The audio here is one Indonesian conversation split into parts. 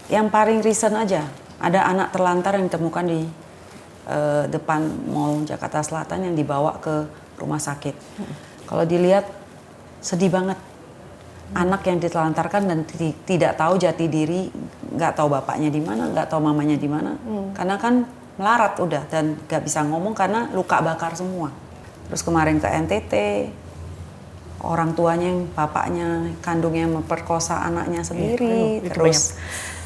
Yang paling recent aja, ada anak terlantar yang ditemukan di depan Mall Jakarta Selatan yang dibawa ke rumah sakit. Kalau dilihat sedih banget. Anak yang ditelantarkan dan tidak tahu jati diri, nggak tahu bapaknya di mana, nggak tahu mamanya di mana, karena kan melarat udah dan nggak bisa ngomong karena luka bakar semua. Terus kemarin ke NTT, orang tuanya, bapaknya kandungnya memperkosa anaknya sendiri, terus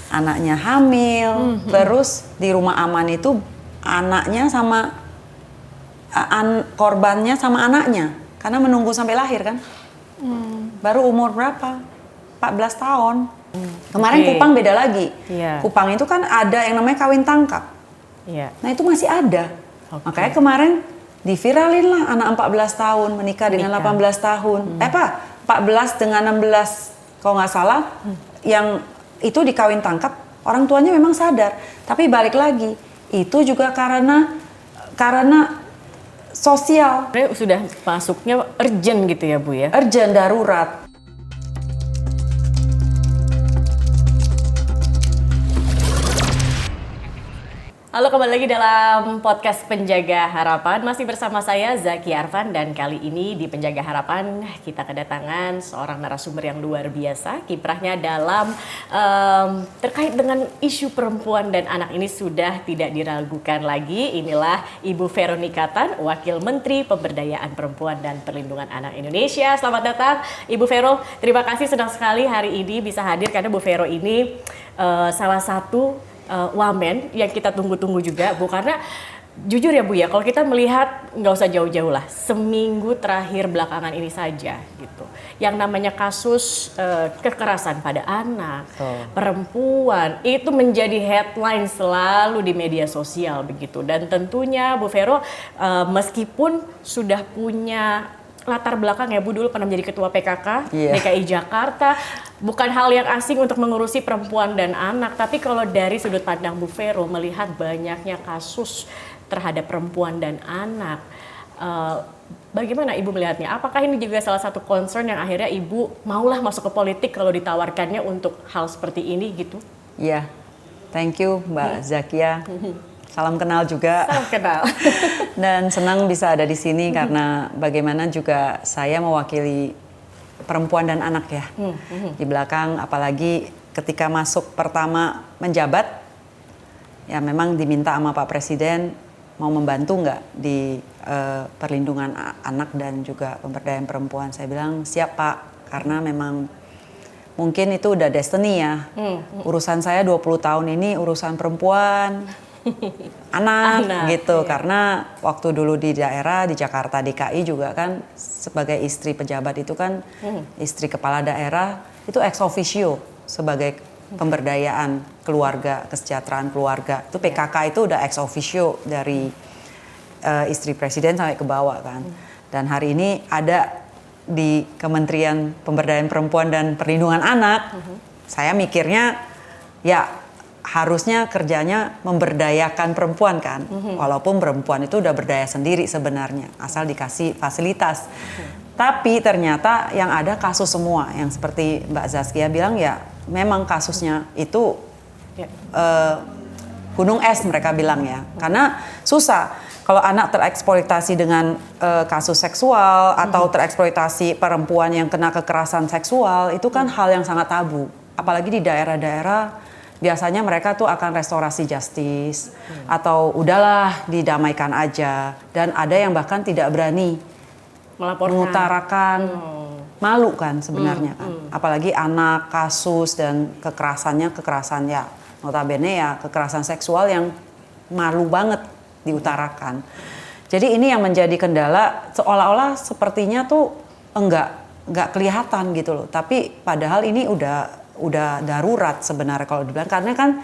anaknya hamil, terus di rumah aman itu anaknya sama korbannya sama anaknya, karena menunggu sampai lahir kan. Baru umur berapa? 14 tahun. Kemarin Kupang beda lagi. Kupang itu kan ada yang namanya kawin tangkap. Nah itu masih ada. Makanya kemarin diviralin lah anak 14 tahun menikah dengan 18 tahun. 14 dengan 16 kalau nggak salah. Yang itu dikawin tangkap, orang tuanya memang sadar. Tapi balik lagi, itu juga karena sosial. Sudah masuknya urgent gitu ya Bu ya? Urgent, darurat. Halo, kembali lagi dalam podcast Penjaga Harapan. Masih bersama saya Zaki Arfan, dan kali ini di Penjaga Harapan kita kedatangan seorang narasumber yang luar biasa. Kiprahnya dalam terkait dengan isu perempuan dan anak ini sudah tidak diragukan lagi. Inilah Ibu Veronica Tan, Wakil Menteri Pemberdayaan Perempuan dan Perlindungan Anak Indonesia. Selamat datang Ibu Vero. Terima kasih, senang sekali hari ini bisa hadir karena Bu Vero ini salah satu wamen yang kita tunggu-tunggu juga Bu, karena jujur ya Bu ya, kalau kita melihat nggak usah jauh-jauh lah, seminggu terakhir belakangan ini saja gitu, yang namanya kasus kekerasan pada anak, perempuan itu menjadi headline selalu di media sosial begitu. Dan tentunya Bu Vero meskipun sudah punya latar belakang ya Bu, dulu pernah menjadi ketua PKK DKI Jakarta, bukan hal yang asing untuk mengurusi perempuan dan anak. Tapi kalau dari sudut pandang Bu Vero melihat banyaknya kasus terhadap perempuan dan anak, bagaimana Ibu melihatnya? Apakah ini juga salah satu concern yang akhirnya Ibu maulah masuk ke politik kalau ditawarkannya untuk hal seperti ini gitu? Iya, thank you Mbak Zakia. Salam kenal juga. Salam kenal. Dan senang bisa ada di sini karena bagaimana juga saya mewakili perempuan dan anak ya. Di belakang, apalagi ketika masuk pertama menjabat, ya memang diminta sama Pak Presiden mau membantu nggak di perlindungan anak dan juga pemberdayaan perempuan. Saya bilang siap Pak, karena memang mungkin itu udah destiny ya. Urusan saya 20 tahun ini urusan perempuan, anak gitu, karena waktu dulu di daerah di Jakarta DKI juga kan sebagai istri pejabat itu kan istri kepala daerah itu ex officio sebagai pemberdayaan keluarga, kesejahteraan keluarga itu PKK itu udah ex officio dari istri presiden sampai ke bawah kan. Dan hari ini ada di Kementerian Pemberdayaan Perempuan dan Perlindungan Anak, saya mikirnya ya harusnya kerjanya memberdayakan perempuan kan, walaupun perempuan itu udah berdaya sendiri sebenarnya, asal dikasih fasilitas. Tapi ternyata yang ada kasus semua, yang seperti Mbak Zaskia bilang ya memang kasusnya itu gunung es mereka bilang ya, karena susah. Kalau anak tereksploitasi dengan kasus seksual atau tereksploitasi perempuan yang kena kekerasan seksual, itu kan hal yang sangat tabu, apalagi di daerah-daerah. Biasanya mereka tuh akan restorasi justice atau udahlah didamaikan aja, dan ada yang bahkan tidak berani mengutarakan, malu kan sebenarnya kan, apalagi anak kasus dan kekerasan ya notabene ya kekerasan seksual yang malu banget diutarakan. Jadi ini yang menjadi kendala, seolah-olah sepertinya tuh enggak kelihatan gitu loh, tapi padahal ini udah darurat sebenarnya kalau dibilang, karena kan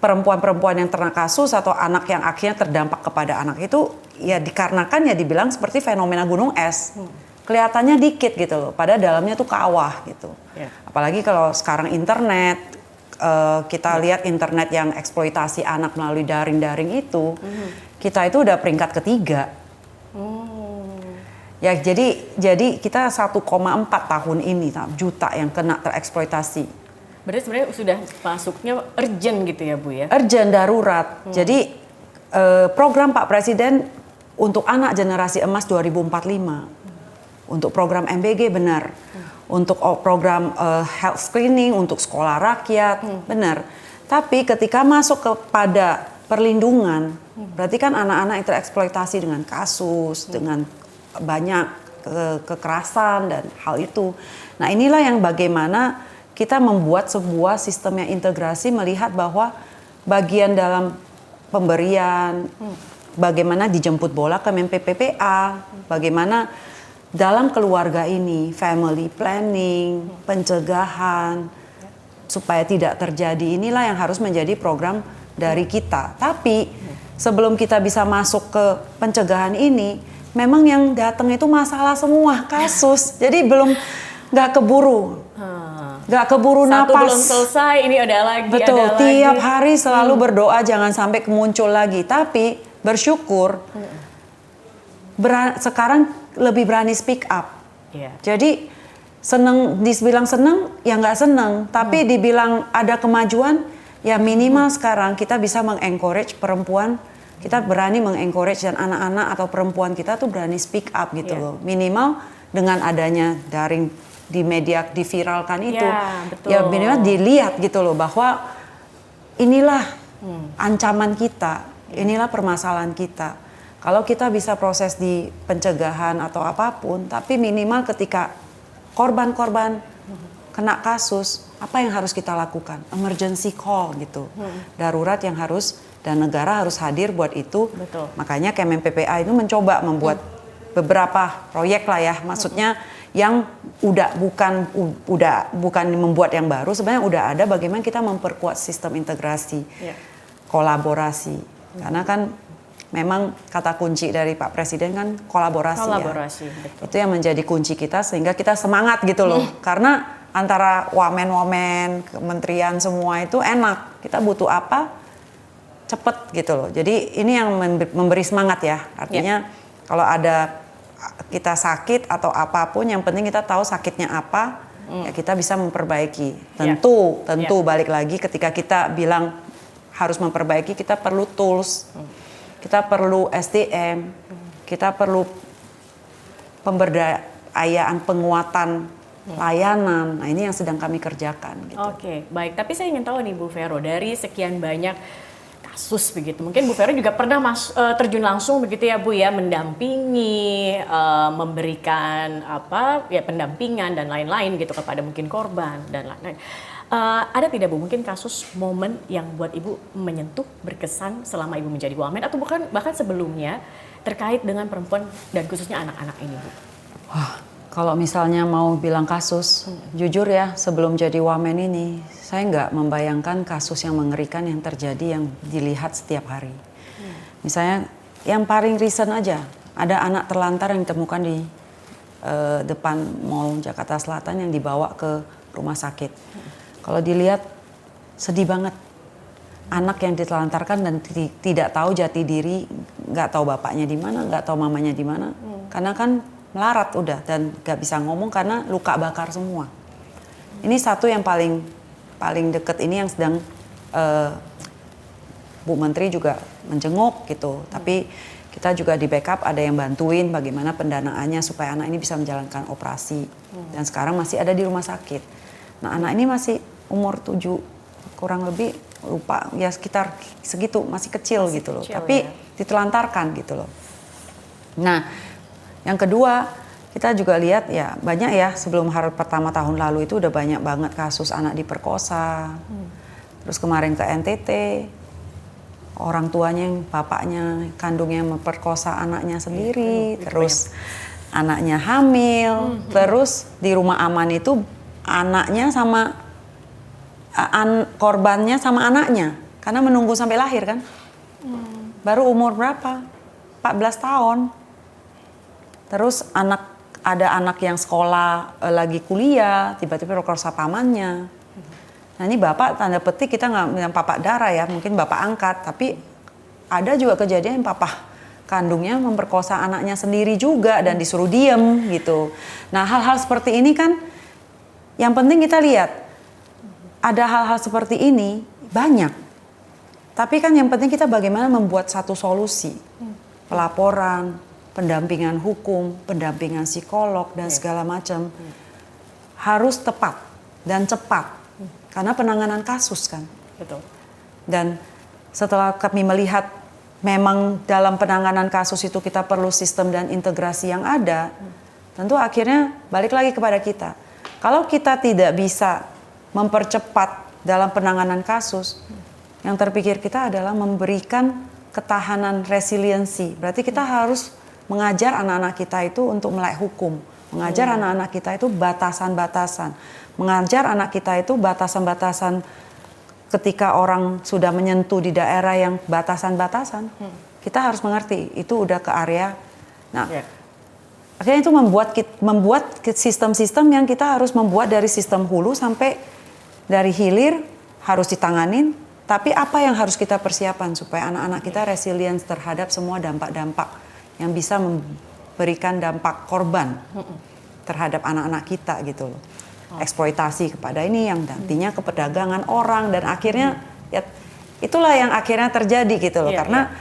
perempuan-perempuan yang terkena kasus atau anak yang akhirnya terdampak kepada anak itu ya dikarenakan ya dibilang seperti fenomena gunung es. Kelihatannya dikit gitu loh, padahal dalamnya tuh kawah gitu. Apalagi kalau sekarang internet, kita lihat internet yang eksploitasi anak melalui daring-daring itu, kita itu udah peringkat ketiga. Ya jadi kita 1,4 tahun ini juta yang kena tereksploitasi. Berarti sebenarnya sudah masuknya urgent gitu ya Bu ya? Urgent, darurat. Jadi program Pak Presiden untuk anak generasi emas 2045, untuk program MBG benar, untuk program health screening, untuk sekolah rakyat benar. Tapi ketika masuk kepada perlindungan, berarti kan anak-anak yang tereksploitasi dengan kasus, dengan banyak kekerasan dan hal itu. Nah inilah yang bagaimana kita membuat sebuah sistem yang integrasi, melihat bahwa bagian dalam pemberian, bagaimana dijemput bola ke MPPPA, bagaimana dalam keluarga ini, family planning, pencegahan, supaya tidak terjadi, inilah yang harus menjadi program dari kita. Tapi sebelum kita bisa masuk ke pencegahan ini, memang yang datang itu masalah semua, kasus. Jadi nggak keburu. Nggak keburu Satu napas. belum selesai, ini ada lagi. Betul, ada tiap lagi. hari selalu berdoa jangan sampai muncul lagi. Tapi bersyukur sekarang lebih berani speak up. Yeah. Jadi dibilang seneng ya nggak seneng. Tapi dibilang ada kemajuan ya minimal sekarang kita bisa mengencourage perempuan. Kita berani mengencourage dan anak-anak atau perempuan kita tuh berani speak up gitu loh. Minimal dengan adanya daring di media diviralkan itu, betul. ya minimal dilihat gitu loh bahwa inilah ancaman kita, inilah permasalahan kita. Kalau kita bisa proses di pencegahan atau apapun, tapi minimal ketika korban-korban kena kasus, apa yang harus kita lakukan? Emergency call gitu, darurat yang harus dan negara harus hadir buat itu. Betul. Makanya Kemen PPA itu mencoba membuat beberapa proyek lah ya, maksudnya yang bukan membuat yang baru, sebenarnya udah ada bagaimana kita memperkuat sistem integrasi, kolaborasi. Karena kan memang kata kunci dari Pak Presiden kan kolaborasi ya. Betul. Itu yang menjadi kunci kita sehingga kita semangat gitu loh. Karena antara wamen-wamen, kementerian semua itu enak. Kita butuh apa? Cepet gitu loh. Jadi ini yang memberi semangat ya. Artinya kalau ada kita sakit atau apapun, yang penting kita tahu sakitnya apa, ya kita bisa memperbaiki. Tentu balik lagi ketika kita bilang harus memperbaiki, kita perlu tools, kita perlu SDM, kita perlu pemberdayaan, penguatan layanan. Nah ini yang sedang kami kerjakan. Gitu. Oke, baik. Tapi saya ingin tahu nih Bu Vero, dari sekian banyak kasus begitu. Mungkin Bu Vero juga pernah terjun langsung begitu ya Bu ya, mendampingi, memberikan pendampingan dan lain-lain gitu kepada mungkin korban dan lain-lain. Ada tidak Bu mungkin kasus momen yang buat Ibu menyentuh, berkesan selama Ibu menjadi wamen atau bahkan sebelumnya terkait dengan perempuan dan khususnya anak-anak ini Bu? Wah, kalau misalnya mau bilang kasus, jujur ya sebelum jadi wamen ini, saya nggak membayangkan kasus yang mengerikan yang terjadi yang dilihat setiap hari. Misalnya yang paling recent aja, ada anak terlantar yang ditemukan di depan Mall Jakarta Selatan yang dibawa ke rumah sakit. Kalau dilihat sedih banget. Anak yang ditelantarkan dan tidak tahu jati diri, nggak tahu bapaknya di mana, nggak tahu mamanya di mana. Karena kan melarat udah dan nggak bisa ngomong karena luka bakar semua. Ini satu yang paling deket ini yang sedang Bu Menteri juga menjenguk gitu. Tapi kita juga di backup ada yang bantuin bagaimana pendanaannya supaya anak ini bisa menjalankan operasi. Dan sekarang masih ada di rumah sakit. Nah anak ini masih umur 7 kurang lebih lupa ya sekitar segitu masih kecil gitu loh. Tapi ditelantarkan gitu loh. Nah yang kedua kita juga lihat ya banyak ya sebelum hari pertama tahun lalu itu udah banyak banget kasus anak diperkosa. Terus kemarin ke NTT orang tuanya yang bapaknya kandungnya memperkosa anaknya sendiri, terus anaknya hamil, terus di rumah aman itu anaknya sama korbannya sama anaknya karena menunggu sampai lahir kan. Baru umur berapa? 14 tahun. Terus ada anak yang sekolah lagi kuliah, tiba-tiba perkosa pamannya. Nah ini bapak tanda petik kita nggak bilang bapak darah ya, mungkin bapak angkat, tapi ada juga kejadian papa kandungnya memperkosa anaknya sendiri juga dan disuruh diem gitu. Nah hal-hal seperti ini kan yang penting kita lihat ada hal-hal seperti ini banyak. Tapi kan yang penting kita bagaimana membuat satu solusi. Pelaporan, pendampingan hukum, pendampingan psikolog dan segala macam harus tepat dan cepat. Karena penanganan kasus kan. Betul. Dan setelah kami melihat memang dalam penanganan kasus itu kita perlu sistem dan integrasi yang ada, tentu akhirnya balik lagi kepada kita. Kalau kita tidak bisa mempercepat dalam penanganan kasus, yang terpikir kita adalah memberikan ketahanan resiliensi. Berarti kita harus mengajar anak-anak kita itu untuk melek hukum, mengajar anak-anak kita itu batasan-batasan, mengajar anak kita itu batasan-batasan ketika orang sudah menyentuh di daerah yang batasan-batasan, kita harus mengerti itu udah ke area. Nah, akhirnya itu membuat sistem-sistem yang kita harus membuat dari sistem hulu sampai dari hilir harus ditanganin. Tapi apa yang harus kita persiapan supaya anak-anak kita resilient terhadap semua dampak-dampak yang bisa memberikan dampak korban terhadap anak-anak kita gitu loh. Eksploitasi kepada ini yang nantinya ke perdagangan orang dan akhirnya ya itulah yang akhirnya terjadi gitu loh, karena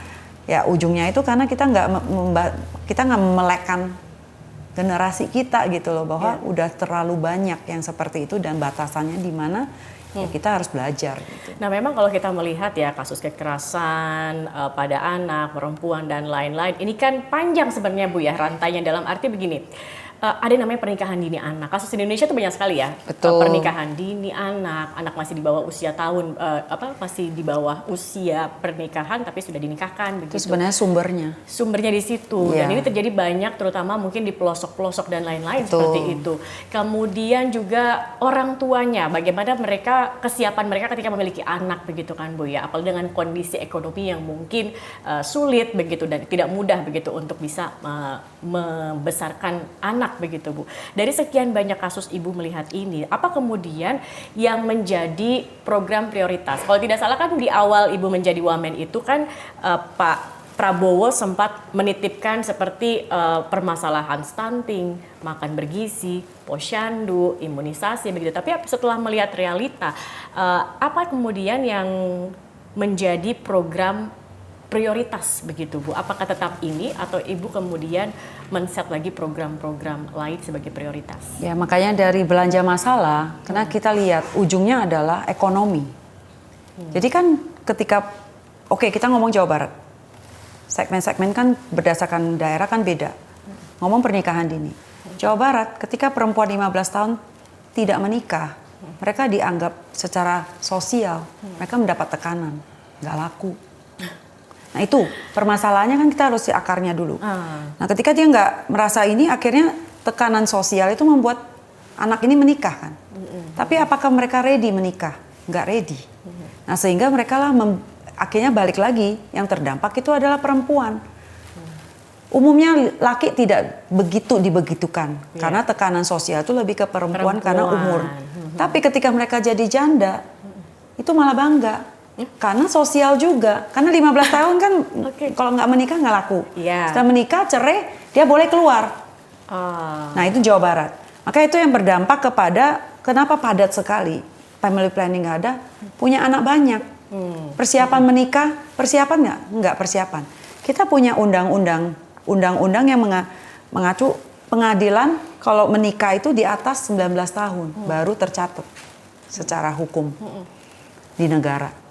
ya ujungnya itu karena kita nggak melekkan generasi kita gitu loh, bahwa udah terlalu banyak yang seperti itu dan batasannya di mana ya kita harus belajar gitu. Nah, memang kalau kita melihat ya kasus kekerasan pada anak, perempuan dan lain-lain, ini kan panjang sebenarnya Bu ya rantainya, dalam arti begini. Ada namanya pernikahan dini anak. Kasus di Indonesia itu banyak sekali ya. Betul. Pernikahan dini anak masih di bawah usia masih di bawah usia pernikahan tapi sudah dinikahkan begitu. Itu sebenarnya sumbernya Di situ. Dan ini terjadi banyak terutama mungkin di pelosok-pelosok dan lain-lain seperti itu. Kemudian juga orang tuanya, bagaimana kesiapan mereka ketika memiliki anak begitu kan Bu ya. Apalagi dengan kondisi ekonomi yang mungkin sulit begitu dan tidak mudah begitu untuk bisa membesarkan anak begitu Bu. Dari sekian banyak kasus Ibu melihat ini, apa kemudian yang menjadi program prioritas? Kalau tidak salah kan di awal Ibu menjadi wamen itu kan Pak Prabowo sempat menitipkan seperti permasalahan stunting, makan bergizi, posyandu, imunisasi begitu. Tapi setelah melihat realita, apa kemudian yang menjadi program prioritas begitu Bu? Apakah tetap ini atau Ibu kemudian men-set lagi program-program lain sebagai prioritas? Ya makanya dari belanja masalah, karena kita lihat ujungnya adalah ekonomi. Jadi kan ketika, kita ngomong Jawa Barat, segmen-segmen kan berdasarkan daerah kan beda. Ngomong pernikahan dini. Jawa Barat ketika perempuan 15 tahun tidak menikah, mereka dianggap secara sosial, mereka mendapat tekanan, nggak laku. Nah itu permasalahannya kan kita harus di akarnya dulu. Nah ketika dia nggak merasa ini, akhirnya tekanan sosial itu membuat anak ini menikah kan. Tapi apakah mereka ready menikah? Nggak ready. Nah sehingga mereka lah akhirnya balik lagi, yang terdampak itu adalah perempuan. Umumnya laki tidak begitu dibegitukan karena tekanan sosial itu lebih ke perempuan karena umur. Tapi ketika mereka jadi janda, itu malah bangga. Karena sosial juga, karena 15 tahun kan kalau nggak menikah nggak laku. Setelah menikah cerai dia boleh keluar. Nah itu Jawa Barat. Maka itu yang berdampak kepada kenapa padat sekali, family planning nggak ada, punya anak banyak. Persiapan menikah, persiapan nggak persiapan. Kita punya undang-undang yang mengacu pengadilan kalau menikah itu di atas 19 tahun baru tercatat secara hukum di negara.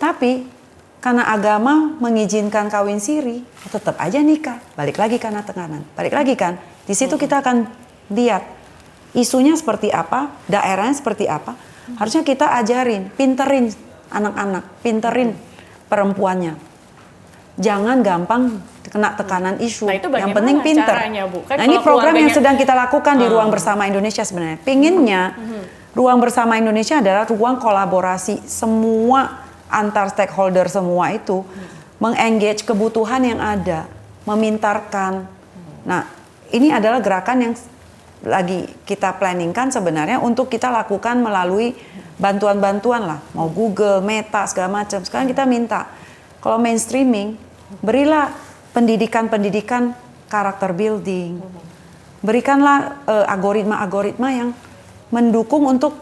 Tapi karena agama mengizinkan kawin siri, tetap aja nikah. Balik lagi karena tekanan. Balik lagi kan. Di situ kita akan lihat isunya seperti apa, daerahnya seperti apa. Harusnya kita ajarin, pinterin anak-anak, pinterin perempuannya. Jangan gampang kena tekanan isu. Nah, itu yang penting pinter. Caranya, Bu? Kan nah ini program yang sedang kita lakukan di Ruang Bersama Indonesia sebenarnya. Pinginnya Ruang Bersama Indonesia adalah ruang kolaborasi semua antar stakeholder semua itu mengengage kebutuhan yang ada, memintarkan. Nah, ini adalah gerakan yang lagi kita planningkan sebenarnya untuk kita lakukan melalui bantuan-bantuan lah, mau Google, Meta, segala macam. Sekarang kita minta, kalau mainstreaming, berilah pendidikan karakter building, berikanlah algoritma-algoritma yang mendukung untuk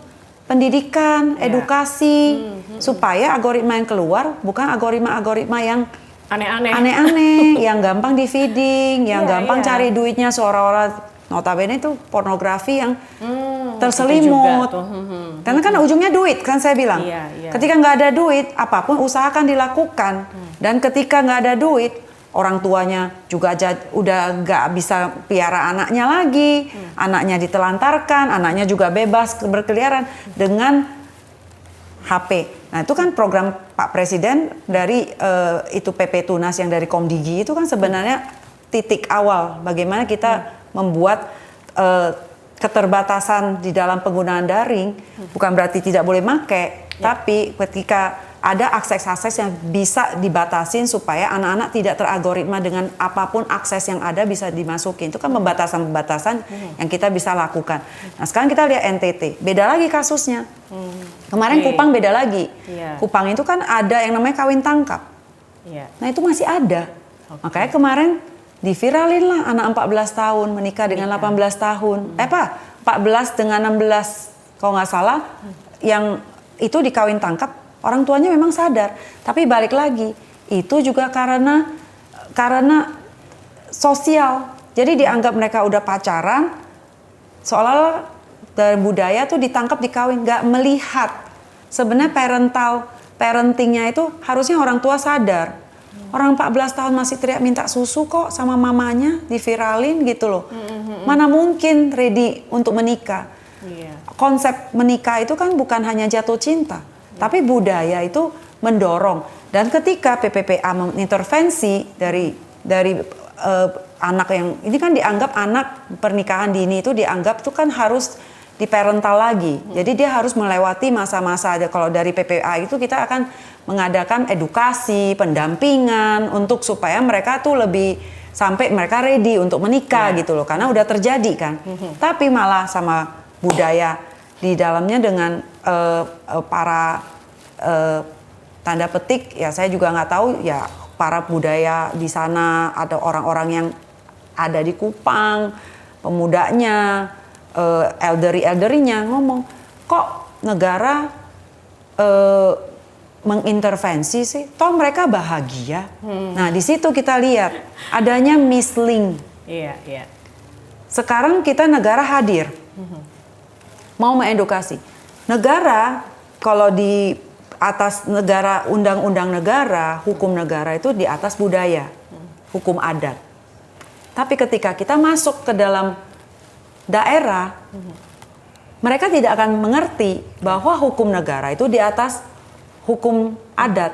pendidikan, edukasi, supaya algoritma yang keluar bukan algoritma yang aneh-aneh, yang gampang di feeding, yang gampang cari duitnya seolah-olah notabene itu pornografi yang terselimut. Karena kan ujungnya duit, kan saya bilang. Ketika nggak ada duit, apapun usahakan dilakukan. Dan ketika nggak ada duit, orang tuanya juga udah nggak bisa piara anaknya lagi, anaknya ditelantarkan, anaknya juga bebas berkeliaran dengan HP. Nah itu kan program Pak Presiden dari itu PP Tunas yang dari Komdigi itu kan sebenarnya titik awal bagaimana kita membuat keterbatasan di dalam penggunaan daring, bukan berarti tidak boleh pakai, tapi ketika ada akses-akses yang bisa dibatasin supaya anak-anak tidak teralgoritma dengan apapun akses yang ada bisa dimasukin. Itu kan pembatasan-pembatasan yang kita bisa lakukan. Nah sekarang kita lihat NTT, beda lagi kasusnya. Kemarin Kupang beda lagi. Kupang itu kan ada yang namanya kawin tangkap. Nah itu masih ada. Makanya kemarin diviralin lah anak 14 tahun menikah dengan 18 tahun. 14 dengan 16 kalau nggak salah, yang itu dikawin tangkap. Orang tuanya memang sadar, tapi balik lagi itu juga karena sosial. Jadi dianggap mereka udah pacaran, seolah-olah dari budaya tuh ditangkap dikawin, nggak melihat sebenarnya parentingnya itu harusnya orang tua sadar. Orang 14 tahun masih teriak minta susu kok sama mamanya, diviralin gitu loh. Mana mungkin ready untuk menikah. Konsep menikah itu kan bukan hanya jatuh cinta. Tapi budaya itu mendorong, dan ketika PPPA mengintervensi dari anak yang ini kan dianggap anak pernikahan dini itu dianggap tuh kan harus diparental lagi. Jadi dia harus melewati masa-masa. Kalau dari PPA itu kita akan mengadakan edukasi, pendampingan untuk supaya mereka tuh lebih sampai mereka ready untuk menikah gitu loh, karena udah terjadi kan. Tapi malah sama budaya di dalamnya dengan para tanda petik ya saya juga nggak tahu ya para budaya di sana, ada orang-orang yang ada di Kupang, pemudanya, elderly-nya ngomong kok negara mengintervensi sih, toh mereka bahagia. Nah di situ kita lihat adanya mislink. Sekarang kita negara hadir, mau mengedukasi. Negara kalau di atas negara, undang-undang negara, hukum negara itu di atas budaya, hukum adat. Tapi ketika kita masuk ke dalam daerah, mereka tidak akan mengerti bahwa hukum negara itu di atas hukum adat.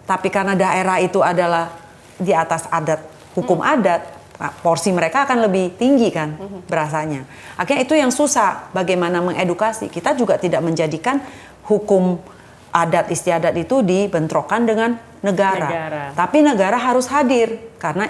Tapi karena daerah itu adalah di atas adat, hukum adat, porsi mereka akan lebih tinggi kan berasanya. Akhirnya itu yang susah bagaimana mengedukasi. Kita juga tidak menjadikan hukum adat istiadat itu dibentrokan dengan negara. Tapi negara harus hadir karena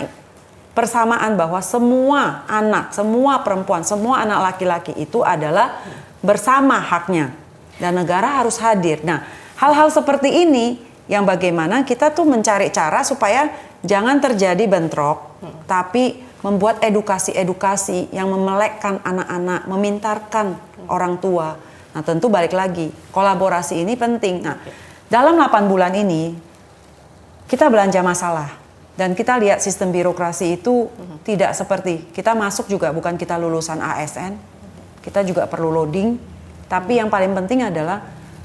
persamaan bahwa semua anak, semua perempuan, semua anak laki-laki itu adalah bersama haknya dan negara harus hadir. Nah, hal-hal seperti ini yang bagaimana kita tuh mencari cara supaya jangan terjadi bentrok, tapi membuat edukasi-edukasi yang memelekkan anak-anak, memintarkan orang tua. Nah tentu balik lagi, kolaborasi ini penting. Nah dalam 8 bulan ini kita belanja masalah. Dan kita lihat sistem birokrasi itu tidak seperti, kita masuk juga bukan kita lulusan ASN, kita juga perlu loading. Tapi yang paling penting adalah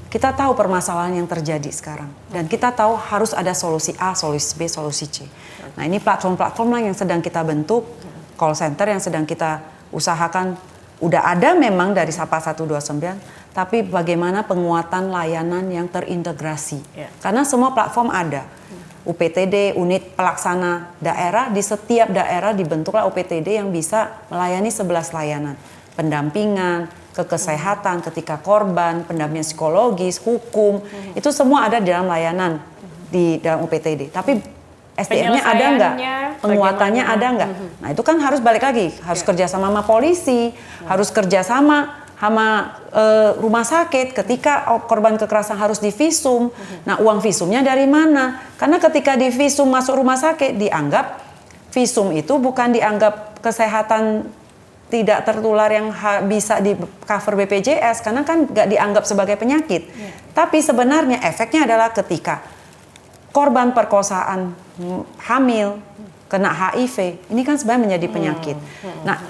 kita tahu permasalahan yang terjadi sekarang. Dan kita tahu harus ada solusi A, solusi B, solusi C. Nah ini platform-platform lah yang sedang kita bentuk, call center yang sedang kita usahakan. Udah ada memang dari Sapa 129, tapi bagaimana penguatan layanan yang terintegrasi. Karena semua platform ada. UPTD, unit pelaksana daerah, di setiap daerah dibentuklah UPTD yang bisa melayani 11 layanan. Pendampingan, kesehatan ketika korban, pendampingan psikologis, hukum, itu semua ada di dalam layanan di dalam UPTD. Tapi SDM-nya ada nggak? Penguatannya ada nggak? Nah itu kan harus balik lagi, harus kerjasama sama polisi, harus kerjasama sama rumah sakit ketika korban kekerasan harus divisum. Nah uang visumnya dari mana? Karena ketika divisum masuk rumah sakit dianggap visum itu bukan dianggap kesehatan tidak tertular yang bisa di cover BPJS karena kan nggak dianggap sebagai penyakit. Tapi sebenarnya efeknya adalah ketika korban perkosaan hamil kena HIV, ini kan sebenarnya menjadi penyakit. Nah,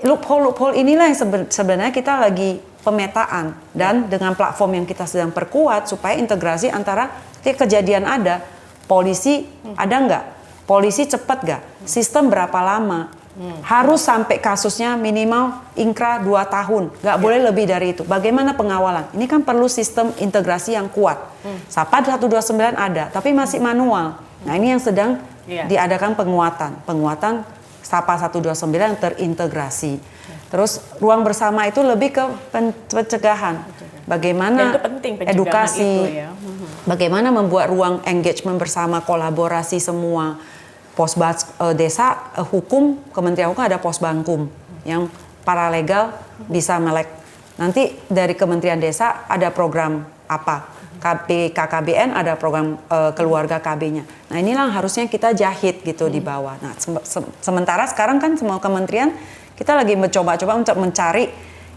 loophole inilah yang sebenarnya kita lagi pemetaan dan dengan platform yang kita sedang perkuat supaya integrasi antara kejadian ada, polisi ada nggak, polisi cepat nggak, sistem berapa lama. Harus sampai kasusnya minimal ingkrah 2 tahun, nggak boleh lebih dari itu. Bagaimana pengawalan? Ini kan perlu sistem integrasi yang kuat. SAPA 129 ada, tapi masih manual. Nah ini yang sedang diadakan penguatan SAPA 129 yang terintegrasi. Terus ruang bersama itu lebih ke pencegahan. Bagaimana itu penting, edukasi, itu ya. Bagaimana membuat ruang engagement bersama, kolaborasi semua. Desa hukum, Kementerian Hukum ada Posbangkum yang paralegal bisa melek. Nanti dari Kementerian Desa ada program apa? KKBN ada program keluarga KB-nya. Nah inilah harusnya kita jahit gitu di bawah. Nah sementara sekarang kan semua kementerian kita lagi mencoba-coba untuk mencari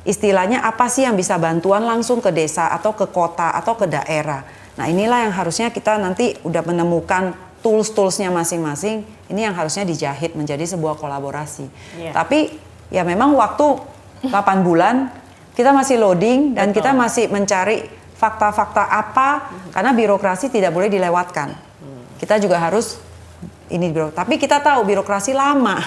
istilahnya apa sih yang bisa bantuan langsung ke desa atau ke kota atau ke daerah. Nah inilah yang harusnya kita nanti udah menemukan tools-toolsnya masing-masing, ini yang harusnya dijahit menjadi sebuah kolaborasi. Tapi ya memang waktu 8 bulan kita masih loading dan kita masih mencari fakta-fakta apa, karena birokrasi tidak boleh dilewatkan. Kita juga harus tapi kita tahu birokrasi lama.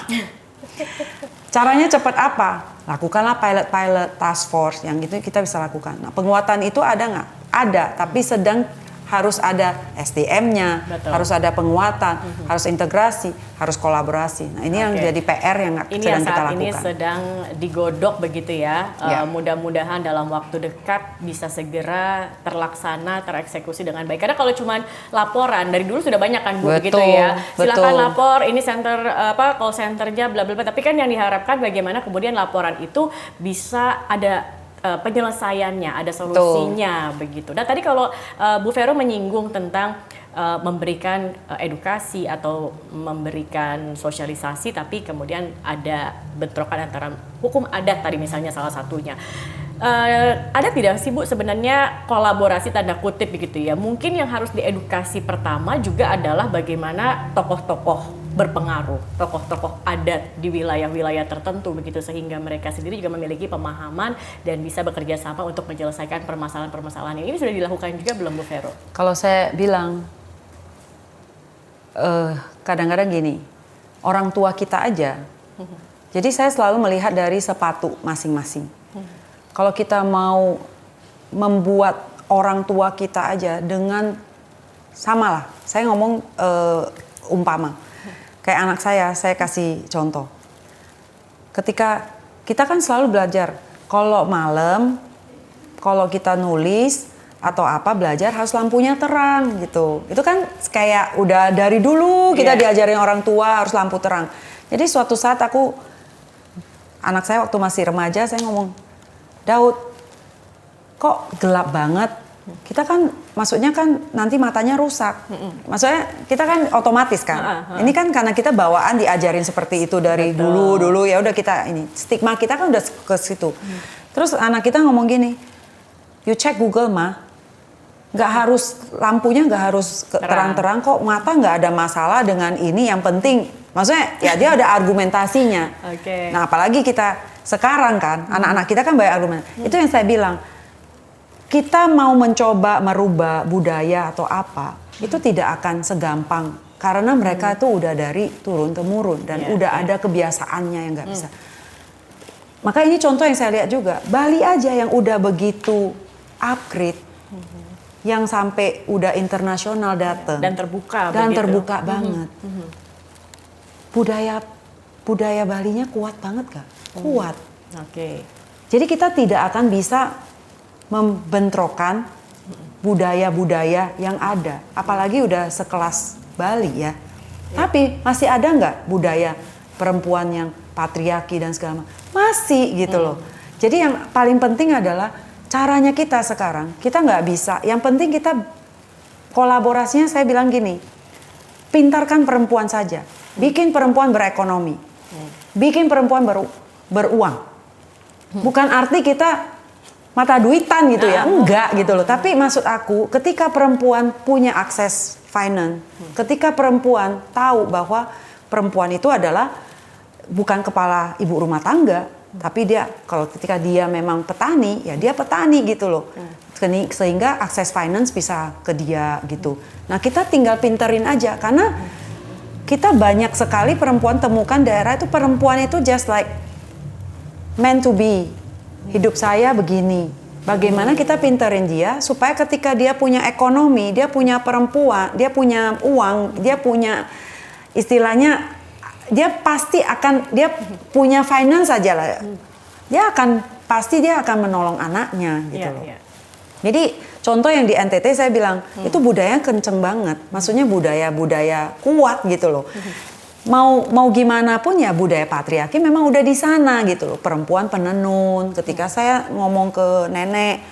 Caranya cepat apa? Lakukanlah pilot task force, yang gitu kita bisa lakukan. Nah penguatan itu ada nggak? Ada, tapi sedang harus ada SDM-nya, harus ada penguatan, harus integrasi, harus kolaborasi. Nah ini yang jadi PR yang sedang kita lakukan. Ini sedang digodok begitu ya. Mudah-mudahan dalam waktu dekat bisa segera terlaksana, tereksekusi dengan baik. Karena kalau cuma laporan dari dulu sudah banyak kan Bu, begitu ya. Silakan lapor, ini call centernya bla bla bla. Tapi kan yang diharapkan bagaimana kemudian laporan itu bisa ada penyelesaiannya, ada solusinya begitu. Dan tadi kalau Bu Vero menyinggung tentang memberikan edukasi atau memberikan sosialisasi, tapi kemudian ada bentrokan antara hukum adat tadi misalnya salah satunya. Ada tidak sih Bu sebenarnya kolaborasi tanda kutip begitu ya? Mungkin yang harus diedukasi pertama juga adalah bagaimana tokoh-tokoh berpengaruh, tokoh-tokoh adat di wilayah-wilayah tertentu begitu, sehingga mereka sendiri juga memiliki pemahaman dan bisa bekerja sama untuk menyelesaikan permasalahan-permasalahan ini. Ini sudah dilakukan juga belum Bu Vero? Kalau saya bilang kadang-kadang gini, orang tua kita aja. Jadi saya selalu melihat dari sepatu masing-masing. Kalau kita mau membuat orang tua kita aja dengan samalah, saya ngomong umpama. Kayak anak saya kasih contoh. Ketika kita kan selalu belajar, kalau malam, kalau kita nulis atau apa belajar harus lampunya terang gitu. Itu kan kayak udah dari dulu kita diajarin orang tua harus lampu terang. Jadi suatu saat anak saya waktu masih remaja saya ngomong, Daud, kok gelap banget? Kita kan maksudnya kan nanti matanya rusak. Maksudnya kita kan otomatis kan. Ini kan karena kita bawaan diajarin seperti itu dari dulu ya udah kita ini stigma kita kan udah ke situ. Terus anak kita ngomong gini, you check Google mah, nggak harus lampunya nggak harus terang-terang kok, mata nggak ada masalah dengan ini, yang penting maksudnya ya dia ada argumentasinya. Nah apalagi kita sekarang kan anak-anak kita kan banyak argumen. Itu yang saya bilang. Kita mau mencoba merubah budaya atau apa, itu tidak akan segampang. Karena mereka itu udah dari turun-temurun dan udah ada kebiasaannya yang nggak bisa. Maka ini contoh yang saya lihat juga. Bali aja yang udah begitu upgrade, yang sampai udah internasional datang. Dan terbuka banget. Budaya Balinya kuat banget gak? Kuat. Jadi kita tidak akan bisa membentrokan budaya-budaya yang ada, apalagi udah sekelas Bali ya. Tapi masih ada nggak budaya perempuan yang patriarki dan segala macam? Masih gitu loh. Jadi yang paling penting adalah caranya kita sekarang. Kita nggak bisa. Yang penting kita kolaborasinya, saya bilang gini, pintarkan perempuan saja, bikin perempuan berekonomi, bikin perempuan beruang. Bukan arti kita mata duitan gitu ya, enggak gitu loh. Tapi maksud aku, ketika perempuan punya akses finance, ketika perempuan tahu bahwa perempuan itu adalah bukan kepala ibu rumah tangga, tapi dia kalau ketika dia memang petani, ya dia petani gitu loh. Sehingga akses finance bisa ke dia gitu. Nah, kita tinggal pinterin aja karena kita banyak sekali perempuan temukan daerah itu perempuan itu just like meant to be. Hidup saya begini. Bagaimana kita pinterin dia supaya ketika dia punya ekonomi, dia punya perempuan, dia punya uang, dia punya istilahnya dia pasti akan dia punya finance aja lah. Dia akan menolong anaknya gitu loh. Jadi contoh yang di NTT saya bilang itu budaya kenceng banget. Maksudnya budaya kuat gitu loh. Mau gimana pun ya budaya patriarki memang udah di sana gitu loh. Perempuan penenun. Ketika saya ngomong ke nenek,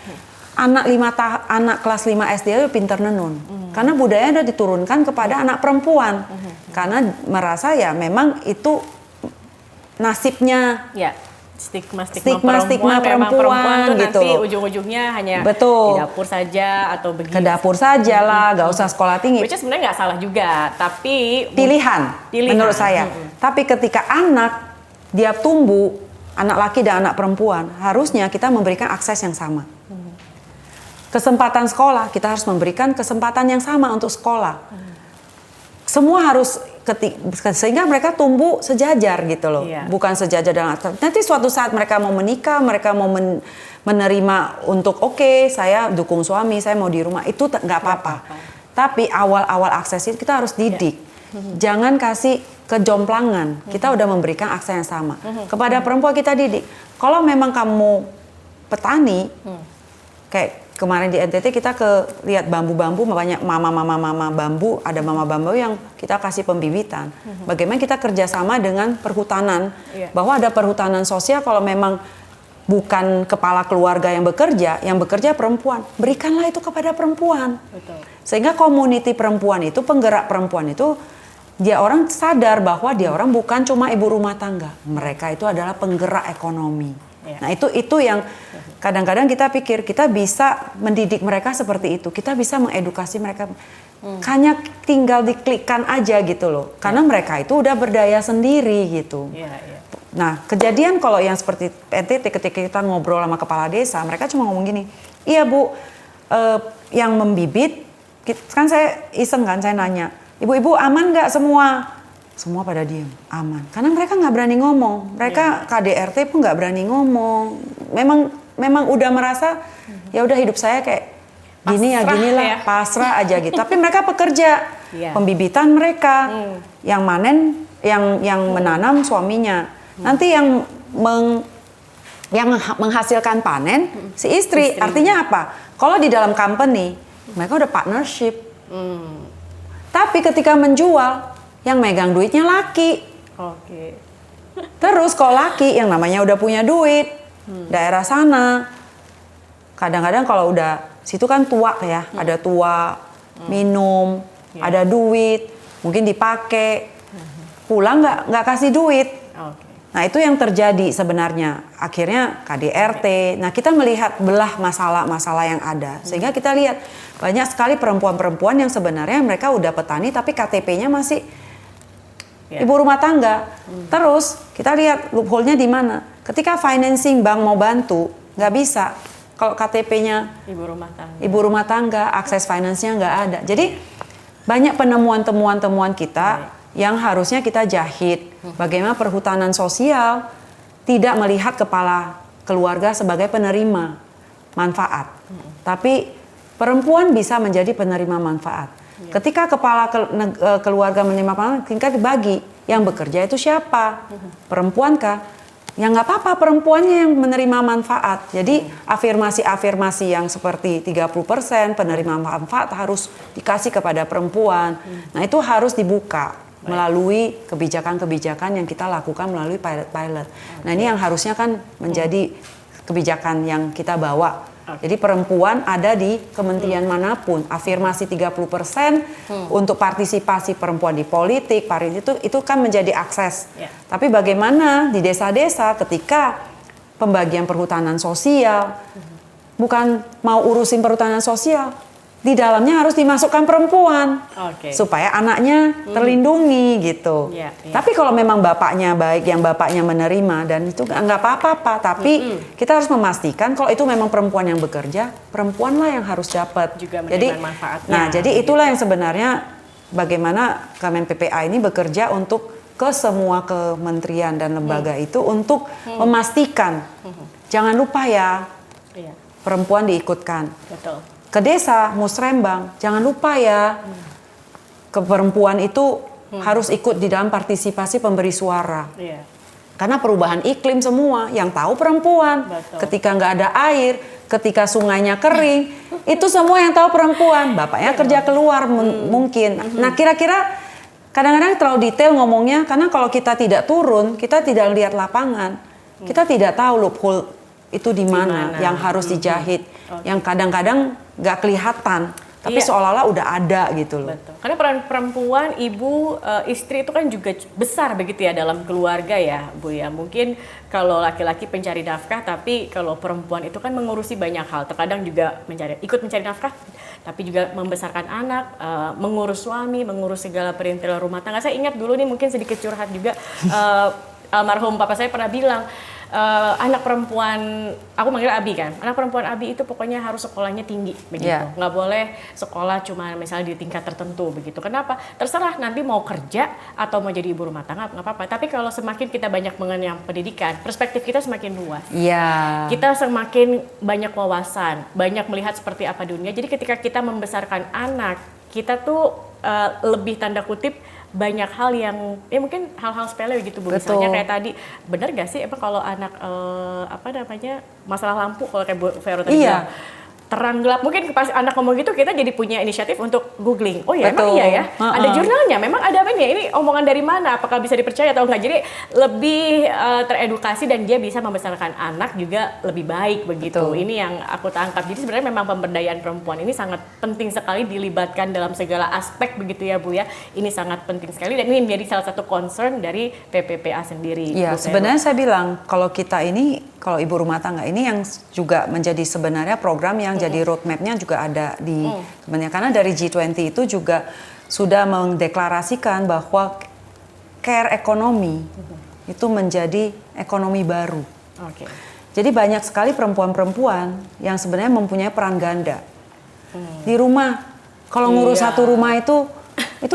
anak kelas 5 SD itu pinter nenun. Karena budaya udah diturunkan kepada anak perempuan. Karena merasa ya memang itu nasibnya. Ya. Stigma perempuan tuh gitu. Nanti ujung-ujungnya hanya betul. di dapur saja atau begitu. Ke dapur saja lah, gak usah sekolah tinggi. Which is sebenarnya nggak salah juga, tapi pilihan. Menurut saya. Tapi ketika anak dia tumbuh, anak laki dan anak perempuan, harusnya kita memberikan akses yang sama. Kesempatan sekolah, kita harus memberikan kesempatan yang sama untuk sekolah. Semua harus sehingga mereka tumbuh sejajar gitu loh. Bukan sejajar dengan nanti suatu saat mereka mau menikah, mereka mau menerima untuk oke, saya dukung suami, saya mau di rumah, itu nggak apa-apa. Tapi awal-awal akses itu kita harus didik. Jangan kasih kejomplangan. Kita udah memberikan akses yang sama. Kepada perempuan kita didik. Kalau memang kamu petani, kayak kemarin di NTT kita lihat bambu-bambu, banyak mama bambu, ada mama bambu yang kita kasih pembibitan. Bagaimana kita kerjasama dengan perhutanan, bahwa ada perhutanan sosial kalau memang bukan kepala keluarga yang bekerja perempuan, berikanlah itu kepada perempuan. Betul. Sehingga community perempuan itu, penggerak perempuan itu, dia orang sadar bahwa dia orang bukan cuma ibu rumah tangga, mereka itu adalah penggerak ekonomi. Nah itu yang kadang-kadang kita pikir kita bisa mendidik mereka seperti itu, kita bisa mengedukasi mereka, hanya tinggal diklikkan aja gitu loh, karena mereka itu udah berdaya sendiri gitu. Nah kejadian kalau yang seperti NTT ketika kita ngobrol sama kepala desa, mereka cuma ngomong gini, iya Bu, yang membibit, kan saya iseng kan, saya nanya, ibu-ibu aman nggak semua? Semua pada diem, aman. Karena mereka nggak berani ngomong. Mereka KDRT pun nggak berani ngomong. Memang udah merasa ya udah hidup saya kayak gini ya ginilah, pasrah aja gitu. Tapi mereka pekerja, pembibitan mereka, yang manen, yang menanam suaminya. Nanti yang menghasilkan panen si istri. Artinya apa? Kalau di dalam company mereka udah partnership. Tapi ketika menjual, yang megang duitnya laki. Terus kalau laki yang namanya udah punya duit, daerah sana, kadang-kadang kalau udah situ kan tua ya, ada tua, minum, ada duit, mungkin dipakai, pulang nggak kasih duit. Nah itu yang terjadi sebenarnya. Akhirnya KDRT. Nah kita melihat belah masalah-masalah yang ada, sehingga kita lihat banyak sekali perempuan-perempuan yang sebenarnya mereka udah petani tapi KTP-nya masih ibu rumah tangga. Terus kita lihat loophole-nya di mana. Ketika financing bank mau bantu, nggak bisa. Kalau KTP-nya ibu rumah tangga, akses finance-nya nggak ada. Jadi banyak penemuan-temuan kita yang harusnya kita jahit. Bagaimana perhutanan sosial tidak melihat kepala keluarga sebagai penerima manfaat. Tapi perempuan bisa menjadi penerima manfaat. Ketika kepala keluarga menerima manfaat, tingkat dibagi. Yang bekerja itu siapa? Perempuan kah? Ya nggak apa-apa, perempuannya yang menerima manfaat. Jadi afirmasi-afirmasi yang seperti 30% penerima manfaat harus dikasih kepada perempuan. Nah itu harus dibuka melalui kebijakan-kebijakan yang kita lakukan melalui pilot-pilot. Nah ini yang harusnya kan menjadi kebijakan yang kita bawa Jadi perempuan ada di kementerian manapun, afirmasi 30% untuk partisipasi perempuan di politik, itu kan menjadi akses. Tapi bagaimana di desa-desa ketika pembagian perhutanan sosial, bukan mau urusin perhutanan sosial, di dalamnya harus dimasukkan perempuan supaya anaknya terlindungi gitu. Tapi kalau memang bapaknya baik, yang bapaknya menerima dan itu nggak apa-apa. Tapi kita harus memastikan kalau itu memang perempuan yang bekerja, perempuanlah yang harus dapat. Jadi manfaatnya. Nah, jadi itulah yang sebenarnya bagaimana Kemen PPA ini bekerja untuk ke semua kementerian dan lembaga itu untuk memastikan jangan lupa ya perempuan diikutkan. Betul. Ke desa, musrembang, jangan lupa ya, ke perempuan itu harus ikut di dalam partisipasi pemberi suara. Karena perubahan iklim semua, yang tahu perempuan. Ketika nggak ada air, ketika sungainya kering, itu semua yang tahu perempuan. Bapaknya kerja keluar mungkin. Nah kira-kira kadang-kadang terlalu detail ngomongnya, karena kalau kita tidak turun, kita tidak lihat lapangan. Kita tidak tahu loophole itu di mana yang harus dijahit, yang kadang-kadang nggak kelihatan, tapi seolah-olah udah ada gitu loh. Betul. Karena peran perempuan, ibu, istri itu kan juga besar begitu ya dalam keluarga ya, Bu ya. Mungkin kalau laki-laki pencari nafkah, tapi kalau perempuan itu kan mengurusi banyak hal. Terkadang juga ikut mencari nafkah, tapi juga membesarkan anak, mengurus suami, mengurus segala perintilan rumah tangga. Saya ingat dulu nih mungkin sedikit curhat juga, almarhum papa saya pernah bilang, anak perempuan, aku manggil Abi kan, anak perempuan Abi itu pokoknya harus sekolahnya tinggi begitu, nggak boleh sekolah cuma misalnya di tingkat tertentu begitu. Kenapa? Terserah nanti mau kerja atau mau jadi ibu rumah tangga nggak apa-apa. Tapi kalau semakin kita banyak mengenyam pendidikan, perspektif kita semakin luas. Kita semakin banyak wawasan, banyak melihat seperti apa dunia. Jadi ketika kita membesarkan anak, kita tuh lebih tanda kutip banyak hal yang mungkin hal-hal sepele gitu Bu. Misalnya kayak tadi, benar gak sih kalau anak masalah lampu, kalau kayak Bu Vero tadi bilang terang gelap, mungkin pas anak ngomong gitu kita jadi punya inisiatif untuk googling. Oh ya emang iya ya, ada jurnalnya, memang ada apa ini omongan dari mana, apakah bisa dipercaya atau enggak. Jadi lebih teredukasi dan dia bisa membesarkan anak juga lebih baik begitu. Ini yang aku tangkap. Jadi sebenarnya memang pemberdayaan perempuan ini sangat penting sekali dilibatkan dalam segala aspek begitu ya Bu ya. Ini sangat penting sekali dan ini menjadi salah satu concern dari PPPA sendiri. Iya, sebenarnya saya bilang kalau kita ini, kalau ibu rumah tangga ini yang juga menjadi sebenarnya program yang jadi roadmap-nya juga ada di karena dari G20 itu juga sudah mendeklarasikan bahwa care ekonomi itu menjadi ekonomi baru. Jadi banyak sekali perempuan-perempuan yang sebenarnya mempunyai peran ganda di rumah. Kalau ngurus satu rumah itu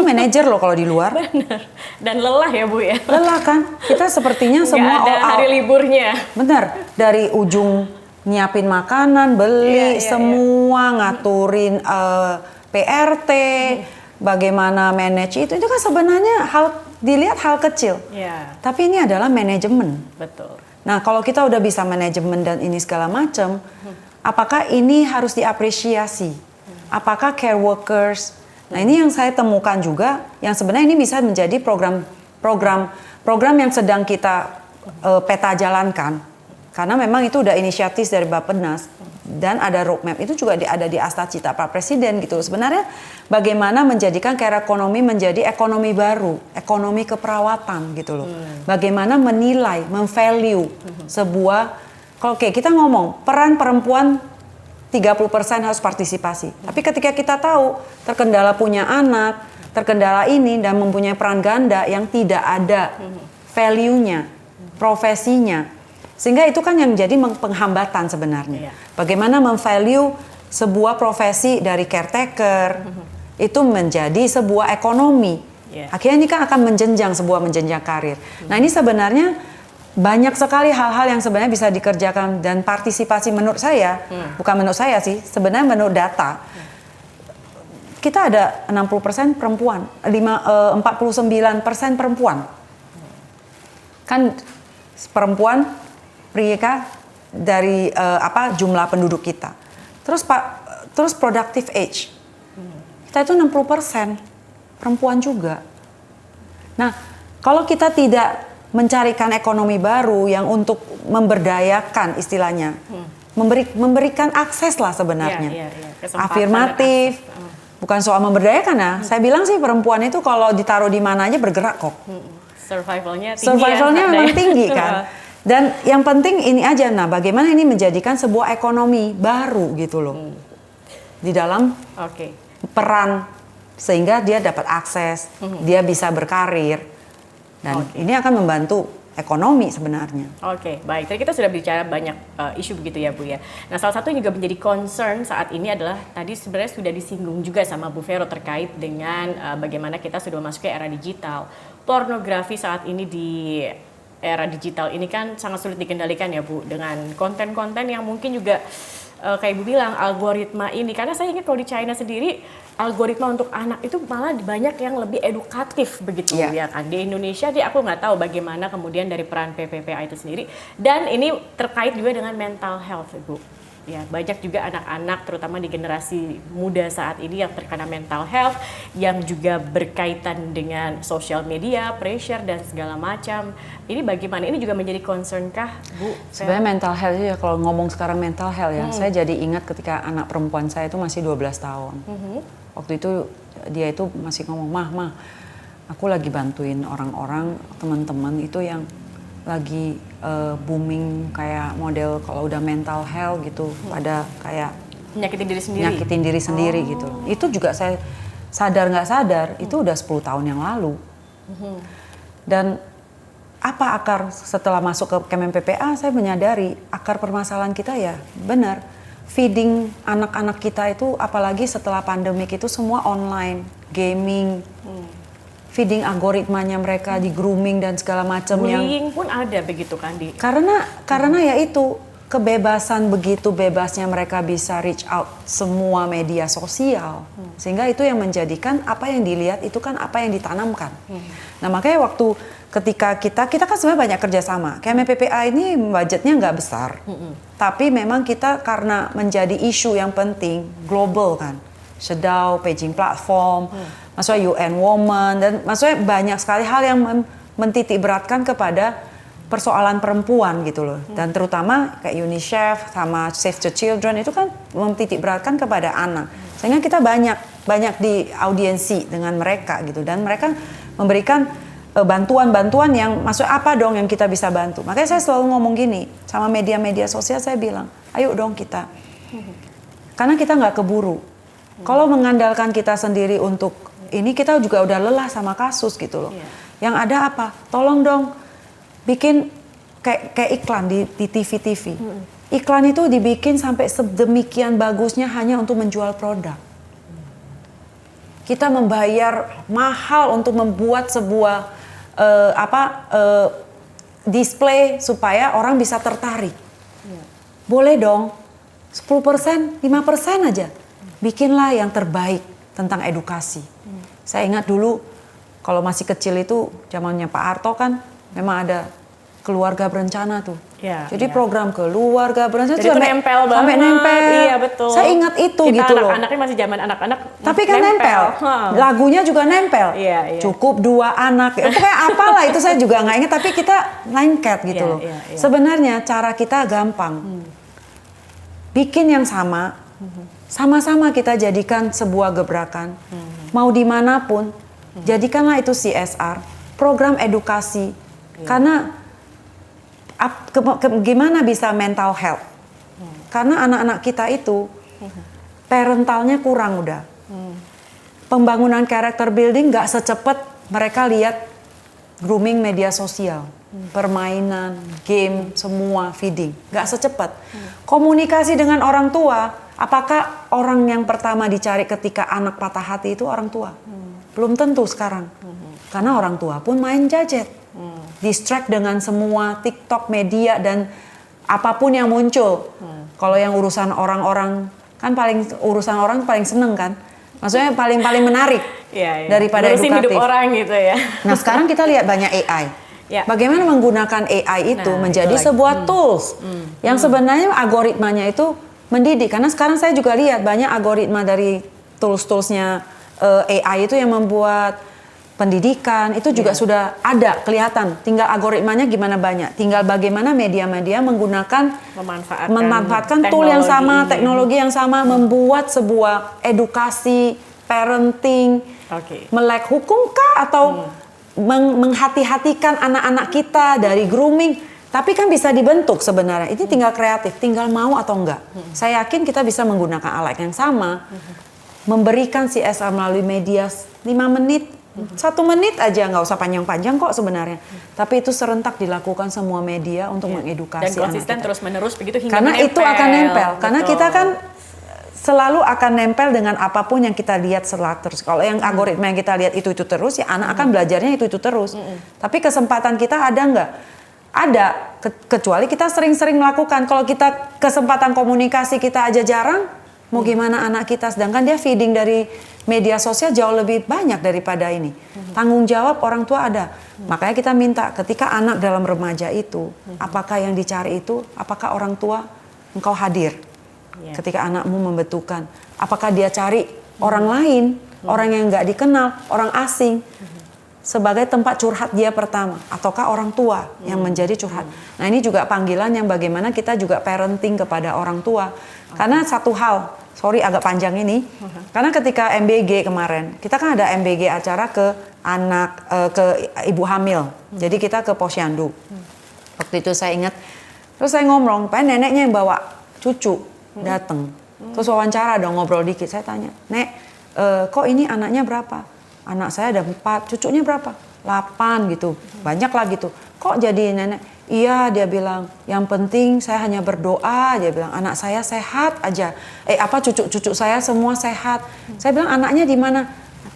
manajer loh kalau di luar. Benar. Dan lelah ya Bu ya. Lelah kan. Kita sepertinya semua ada hari liburnya. Benar. Dari ujung nyiapin makanan, beli, semua ngaturin PRT, bagaimana manage itu kan sebenarnya dilihat hal kecil. Tapi ini adalah manajemen. Betul. Nah, kalau kita udah bisa manajemen dan ini segala macam, apakah ini harus diapresiasi? Apakah care workers? Nah, ini yang saya temukan juga, yang sebenarnya ini bisa menjadi program yang sedang kita peta jalankan. Karena memang itu udah inisiatif dari Bappenas dan ada roadmap itu juga ada di Astacita Pak Presiden gitu. Sebenarnya bagaimana menjadikan care ekonomi menjadi ekonomi baru, ekonomi keperawatan gitu loh. Bagaimana menilai, memvalue sebuah, kalau kita ngomong peran perempuan 30% harus partisipasi. Tapi ketika kita tahu terkendala punya anak, terkendala ini dan mempunyai peran ganda yang tidak ada value-nya, profesinya. Sehingga itu kan yang menjadi penghambatan sebenarnya. Bagaimana memvalue sebuah profesi dari caretaker itu menjadi sebuah ekonomi. Akhirnya ini kan akan menjenjang karir. Nah ini sebenarnya banyak sekali hal-hal yang sebenarnya bisa dikerjakan dan partisipasi menurut saya, bukan menurut saya sih, sebenarnya menurut data. Kita ada 60% perempuan, 49% perempuan. Kan perempuan pria dari jumlah penduduk kita. Terus productive age. Kita itu 60% perempuan juga. Nah, kalau kita tidak mencarikan ekonomi baru yang untuk memberdayakan istilahnya memberikan akses lah sebenarnya. Kesempatan Afirmatif. Bukan soal memberdayakan ya. Saya bilang sih perempuan itu kalau ditaruh di mana aja bergerak kok. Survivalnya tinggi. Survivalnya memang tinggi kan. Dan yang penting ini aja, nah bagaimana ini menjadikan sebuah ekonomi baru gitu loh. Di dalam peran, sehingga dia dapat akses, dia bisa berkarir. Dan ini akan membantu ekonomi sebenarnya. Oke, baik. Tadi kita sudah bicara banyak isu begitu ya Bu ya. Nah salah satu yang juga menjadi concern saat ini adalah tadi sebenarnya sudah disinggung juga sama Bu Vero terkait dengan bagaimana kita sudah masuk ke era digital. Pornografi saat ini di era digital ini kan sangat sulit dikendalikan ya Bu, dengan konten-konten yang mungkin juga kayak Ibu bilang algoritma ini, karena saya ingat kalau di China sendiri algoritma untuk anak itu malah banyak yang lebih edukatif begitu ya kan. Di Indonesia aku nggak tahu bagaimana kemudian dari peran PPPA itu sendiri, dan ini terkait juga dengan mental health Bu. Ya, banyak juga anak-anak terutama di generasi muda saat ini yang terkena mental health, yang juga berkaitan dengan sosial media, pressure dan segala macam. Ini bagaimana? Ini juga menjadi concern kah, Bu? Sebenarnya mental health ya, kalau ngomong sekarang mental health ya, saya jadi ingat ketika anak perempuan saya itu masih 12 tahun. Waktu itu dia itu masih ngomong, "Mah, aku lagi bantuin orang-orang, teman-teman itu yang lagi booming kayak model kalau udah mental health gitu, pada kayak nyakitin diri sendiri gitu. Itu juga saya sadar nggak sadar itu udah 10 tahun yang lalu. Dan apa akar setelah masuk ke Kemen PPA, saya menyadari akar permasalahan kita ya benar feeding anak-anak kita itu, apalagi setelah pandemik itu semua online, gaming. Feeding algoritmanya mereka, di grooming dan segala macam yang bullying pun ada begitu kan di. Karena ya itu kebebasan, begitu bebasnya mereka bisa reach out semua media sosial. Sehingga itu yang menjadikan apa yang dilihat itu kan apa yang ditanamkan. Nah, makanya waktu ketika kita kan sebenarnya banyak kerjasama. Kayak PPA ini budgetnya nggak besar. Tapi memang kita karena menjadi isu yang penting global kan. Sedau, paging platform, maksudnya UN Women, dan maksudnya banyak sekali hal yang mentitik beratkan kepada persoalan perempuan gitu loh. Dan terutama kayak UNICEF sama Save the Children itu kan mentitik beratkan kepada anak. Sehingga kita banyak di audiensi dengan mereka gitu, dan mereka memberikan bantuan-bantuan yang maksudnya apa dong yang kita bisa bantu. Makanya saya selalu ngomong gini sama media-media sosial, saya bilang, ayo dong kita. Karena kita nggak keburu. Kalau mengandalkan kita sendiri untuk ini, kita juga udah lelah sama kasus gitu loh. Yang ada apa? Tolong dong bikin kayak iklan di TV-TV. Iklan itu dibikin sampai sedemikian bagusnya hanya untuk menjual produk. Kita membayar mahal untuk membuat sebuah display supaya orang bisa tertarik. Boleh dong 10%, 5% aja. Bikinlah yang terbaik tentang edukasi. Saya ingat dulu kalau masih kecil itu zamannya Pak Harto kan memang ada keluarga berencana tuh. Jadi program keluarga berencana itu nempel banget. Sampai nempel. Iya betul. Saya ingat itu kita gitu loh. Anak-anaknya masih zaman anak-anak. Tapi kan nempel. Lagunya juga nempel. Iya. Cukup 2 anak. Pokoknya apalah itu saya juga nggak ingat. Tapi kita lengket gitu loh. Sebenarnya cara kita gampang. Bikin yang sama. Sama-sama kita jadikan sebuah gebrakan. Mau dimanapun, jadikanlah itu CSR, program edukasi. Karena gimana bisa mental health? Karena anak-anak kita itu parentalnya kurang udah. Pembangunan character building nggak secepat mereka lihat grooming media sosial. Permainan, game, semua feeding. Nggak secepat. Komunikasi dengan orang tua, apakah orang yang pertama dicari ketika anak patah hati itu orang tua? Belum tentu sekarang. Karena orang tua pun main gadget. Distract dengan semua TikTok, media, dan apapun yang muncul. Kalau yang urusan orang-orang, kan urusan orang paling seneng kan? Maksudnya paling menarik daripada ngurusin edukatif. Hidup orang gitu ya. Nah sekarang kita lihat banyak AI. Bagaimana menggunakan AI itu menjadi sebuah tools yang sebenarnya algoritmanya itu mendidik. Karena sekarang saya juga lihat banyak algoritma dari tools-toolsnya AI itu yang membuat pendidikan itu juga sudah ada kelihatan. Tinggal algoritmanya gimana banyak. Tinggal bagaimana media-media menggunakan memanfaatkan tool yang sama, teknologi yang sama, membuat sebuah edukasi, parenting, melek hukum kah atau menghati-hatikan anak-anak kita dari grooming. Tapi kan bisa dibentuk sebenarnya. Ini tinggal kreatif, tinggal mau atau enggak. Saya yakin kita bisa menggunakan alat yang sama, memberikan CSR melalui media 5 menit, 1 menit aja, nggak usah panjang-panjang kok sebenarnya. Tapi itu serentak dilakukan semua media untuk mengedukasi dan konsisten terus-menerus begitu hingga karena menempel. Itu akan nempel. Karena Betul. kita kan selalu akan nempel dengan apapun yang kita lihat terus. Kalau yang algoritma yang kita lihat itu terus, ya anak akan belajarnya itu terus. Tapi kesempatan kita ada nggak? Ada, kecuali kita sering-sering melakukan. Kalau kita kesempatan komunikasi kita aja jarang, mau gimana anak kita? Sedangkan dia feeding dari media sosial jauh lebih banyak daripada ini. Tanggung jawab orang tua ada. Makanya kita minta ketika anak dalam remaja itu, apakah yang dicari itu, apakah orang tua engkau hadir? Ketika anakmu membutuhkan, apakah dia cari orang lain, orang yang nggak dikenal, orang asing, sebagai tempat curhat dia pertama, ataukah orang tua yang menjadi curhat. Nah ini juga panggilan yang bagaimana kita juga parenting kepada orang tua. Karena satu hal, sorry agak panjang ini, karena ketika MBG kemarin, kita kan ada MBG acara ke anak, ke ibu hamil. Jadi kita ke Posyandu. Waktu itu saya ingat, terus saya ngomong, pengen neneknya yang bawa cucu datang. Terus wawancara dong, ngobrol dikit. Saya tanya, Nek, kok ini anaknya berapa? Anak saya ada 4, cucunya berapa? 8 gitu, banyak lah gitu. Kok jadi nenek? Iya, dia bilang, yang penting saya hanya berdoa, dia bilang, anak saya sehat aja. Cucu-cucu saya semua sehat. Saya bilang, anaknya di mana?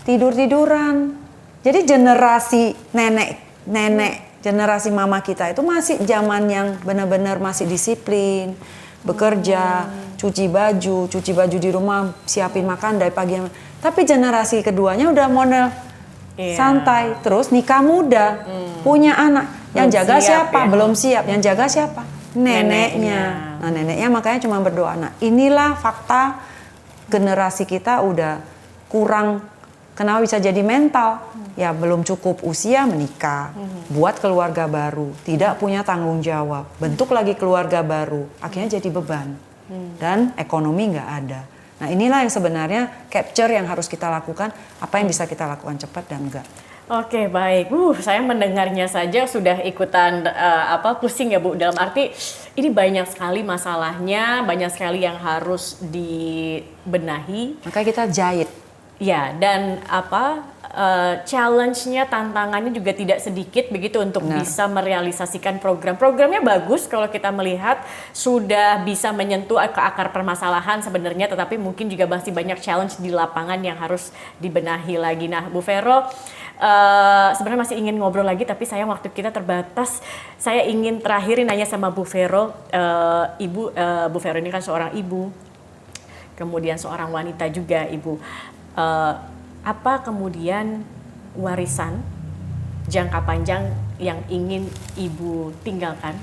Tidur-tiduran. Jadi generasi nenek, generasi mama kita itu masih zaman yang benar-benar masih disiplin, bekerja, cuci baju di rumah, siapin makan dari pagi. Tapi generasi keduanya udah model santai, terus nikah muda, punya anak. Yang jaga siapa? Belum siap. Yang jaga siapa? Neneknya. Nah neneknya makanya cuma berdoa. Nah inilah fakta generasi kita udah kurang. Kenapa bisa jadi mental? Ya belum cukup usia menikah, buat keluarga baru, tidak punya tanggung jawab, bentuk lagi keluarga baru, akhirnya jadi beban. Dan ekonomi nggak ada. Nah inilah yang sebenarnya capture yang harus kita lakukan, apa yang bisa kita lakukan cepat dan enggak. Oke baik, saya mendengarnya saja sudah ikutan pusing ya Bu, dalam arti ini banyak sekali masalahnya, banyak sekali yang harus dibenahi. Makanya kita jahit. Ya dan challenge-nya, tantangannya juga tidak sedikit begitu untuk bisa merealisasikan program-programnya bagus kalau kita melihat sudah bisa menyentuh ke akar permasalahan sebenarnya, tetapi mungkin juga masih banyak challenge di lapangan yang harus dibenahi lagi. Nah Bu Vero, sebenarnya masih ingin ngobrol lagi tapi sayang waktu kita terbatas. Saya ingin terakhirin nanya sama Bu Vero, Bu Vero ini kan seorang ibu, kemudian seorang wanita juga Ibu. Apa kemudian warisan jangka panjang yang ingin Ibu tinggalkan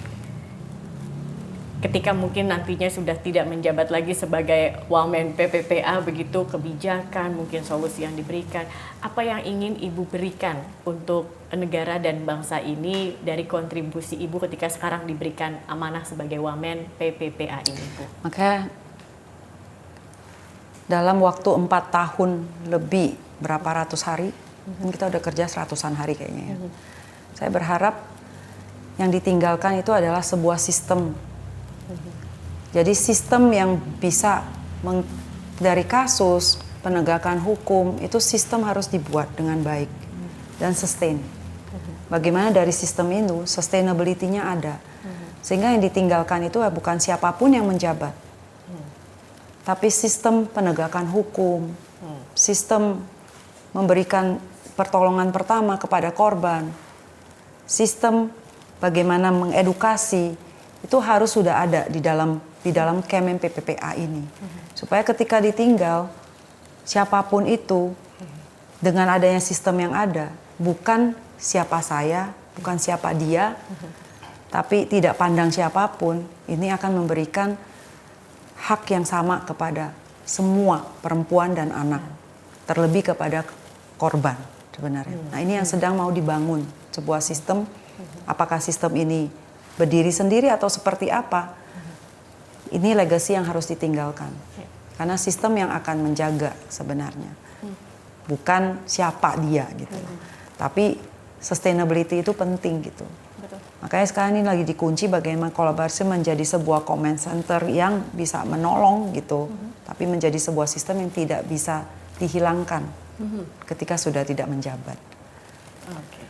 ketika mungkin nantinya sudah tidak menjabat lagi sebagai Wamen PPPA, begitu kebijakan, mungkin solusi yang diberikan, apa yang ingin Ibu berikan untuk negara dan bangsa ini dari kontribusi Ibu ketika sekarang diberikan amanah sebagai Wamen PPPA ini Bu? Maka dalam waktu 4 tahun lebih, berapa ratus hari, kita udah kerja 100-an hari kayaknya ya. Saya berharap yang ditinggalkan itu adalah sebuah sistem. Jadi sistem yang bisa dari kasus, penegakan hukum, itu sistem harus dibuat dengan baik dan sustain. Bagaimana dari sistem itu, sustainability-nya ada. Sehingga yang ditinggalkan itu bukan siapapun yang menjabat. Tapi sistem penegakan hukum, sistem memberikan pertolongan pertama kepada korban, sistem bagaimana mengedukasi, itu harus sudah ada di dalam Kemen PPPA ini. Supaya ketika ditinggal, siapapun itu, dengan adanya sistem yang ada, bukan siapa saya, bukan siapa dia, tapi tidak pandang siapapun, ini akan memberikan hak yang sama kepada semua perempuan dan anak, terlebih kepada korban. sebenarnya. Nah ini yang sedang mau dibangun, sebuah sistem, apakah sistem ini berdiri sendiri atau seperti apa, ini legacy yang harus ditinggalkan. Karena sistem yang akan menjaga sebenarnya, bukan siapa dia gitu. Tapi sustainability itu penting gitu. Betul. Makanya sekarang ini lagi dikunci bagaimana kolaborasi menjadi sebuah command center yang bisa menolong gitu, tapi menjadi sebuah sistem yang tidak bisa dihilangkan ketika sudah tidak menjabat. Oke.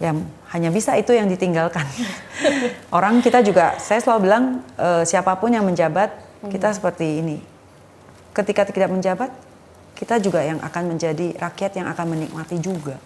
Ya hanya bisa itu yang ditinggalkan. Orang kita juga, saya selalu bilang siapapun yang menjabat, kita seperti ini. Ketika tidak menjabat, kita juga yang akan menjadi rakyat yang akan menikmati juga.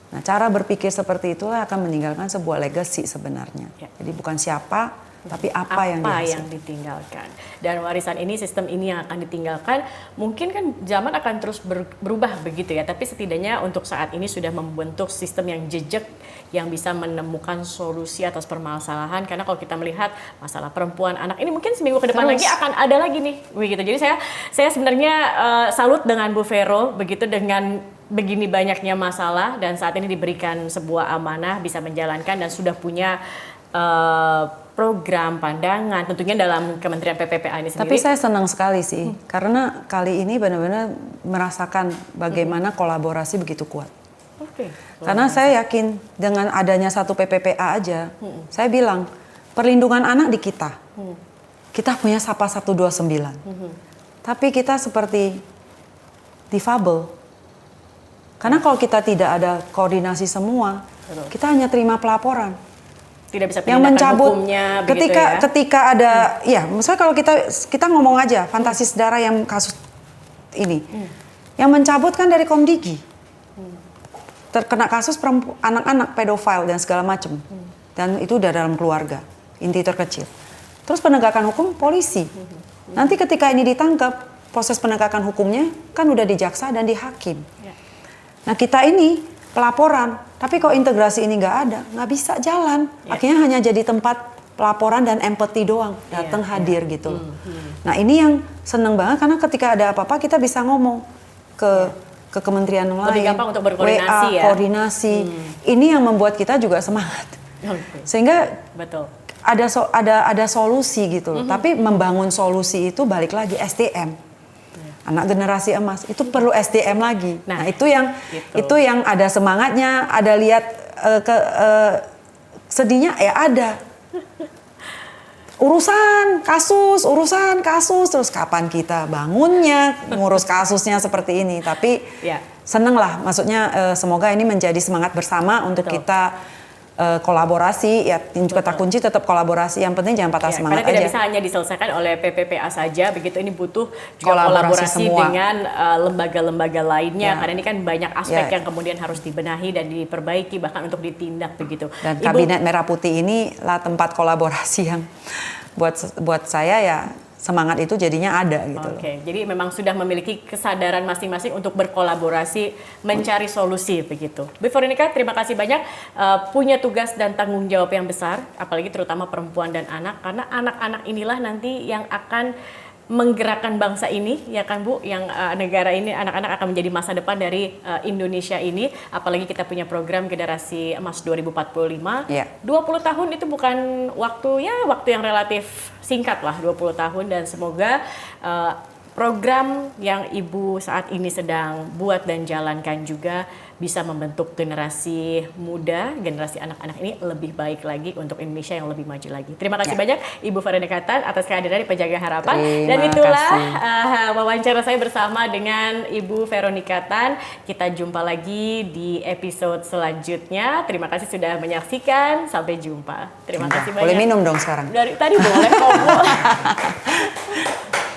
Nah, cara berpikir seperti itulah akan meninggalkan sebuah legacy sebenarnya. Ya. Jadi bukan siapa, tapi apa yang ditinggalkan. Dan warisan ini, sistem ini yang akan ditinggalkan. Mungkin kan zaman akan terus berubah begitu ya. Tapi setidaknya untuk saat ini sudah membentuk sistem yang jejak, yang bisa menemukan solusi atas permasalahan. Karena kalau kita melihat masalah perempuan, anak ini mungkin seminggu ke depan lagi akan ada lagi nih, begitu. Jadi saya sebenarnya salut dengan Bu Vero, begitu, dengan begini banyaknya masalah dan saat ini diberikan sebuah amanah, bisa menjalankan dan sudah punya program, pandangan, tentunya dalam Kementerian PPPA ini sendiri. Tapi saya senang sekali sih, karena kali ini benar-benar merasakan bagaimana kolaborasi begitu kuat. Oke. Karena saya yakin dengan adanya satu PPPA aja, saya bilang perlindungan anak di kita. Kita punya SAPA 129. Tapi kita seperti difabel. Karena kalau kita tidak ada koordinasi semua, kita hanya terima pelaporan. Tidak bisa yang mencabut hukumnya, ketika ada ya misalnya kalau kita ngomong aja fantasi saudara yang kasus ini yang mencabut kan dari Komdigi terkena kasus anak-anak pedofil dan segala macam dan itu udah dalam keluarga inti terkecil terus penegakan hukum polisi nanti ketika ini ditangkap proses penegakan hukumnya kan udah di jaksa dan di hakim. Nah kita ini pelaporan, tapi kalau integrasi ini nggak ada, nggak bisa jalan. Akhirnya hanya jadi tempat pelaporan dan empathy doang, datang hadir gitu. Nah ini yang seneng banget karena ketika ada apa-apa kita bisa ngomong ke kementerian lain. Lebih gampang untuk berkoordinasi WA, koordinasi. Ini yang membuat kita juga semangat. Sehingga betul. Ada solusi gitu loh. Tapi membangun solusi itu balik lagi SDM. Anak generasi emas itu perlu SDM lagi. Nah itu yang ada semangatnya, ada lihat sedihnya ya ada. Urusan kasus, terus kapan kita bangunnya, ngurus kasusnya seperti ini. Tapi seneng lah, maksudnya semoga ini menjadi semangat bersama untuk kita kolaborasi ya, kata kunci tetap kolaborasi, yang penting jangan patah semangat karena aja. Tidak bisa hanya diselesaikan oleh PPPA saja, begitu ini butuh juga kolaborasi dengan lembaga-lembaga lainnya, karena ini kan banyak aspek yang kemudian harus dibenahi dan diperbaiki bahkan untuk ditindak begitu. Dan Kabinet Merah Putih ini lah tempat kolaborasi yang buat saya ya semangat itu jadinya ada gitu. Oke, jadi memang sudah memiliki kesadaran masing-masing untuk berkolaborasi mencari solusi begitu. Bu Veronica, terima kasih banyak, punya tugas dan tanggung jawab yang besar, apalagi terutama perempuan dan anak, karena anak-anak inilah nanti yang akan menggerakkan bangsa ini, ya kan Bu, yang negara ini, anak-anak akan menjadi masa depan dari Indonesia ini, apalagi kita punya program Generasi Emas 2045. 20 tahun itu bukan waktu yang relatif singkat lah, 20 tahun, dan semoga program yang Ibu saat ini sedang buat dan jalankan juga bisa membentuk generasi muda, generasi anak-anak ini lebih baik lagi untuk Indonesia yang lebih maju lagi. Terima kasih banyak Ibu Veronica Tan atas kehadiran di Penjaga Harapan. Dan itulah wawancara saya bersama dengan Ibu Veronica Tan. Kita jumpa lagi di episode selanjutnya. Terima kasih sudah menyaksikan. Sampai jumpa. Terima kasih banyak. Boleh minum dong sekarang? Dari tadi boleh kok Bu.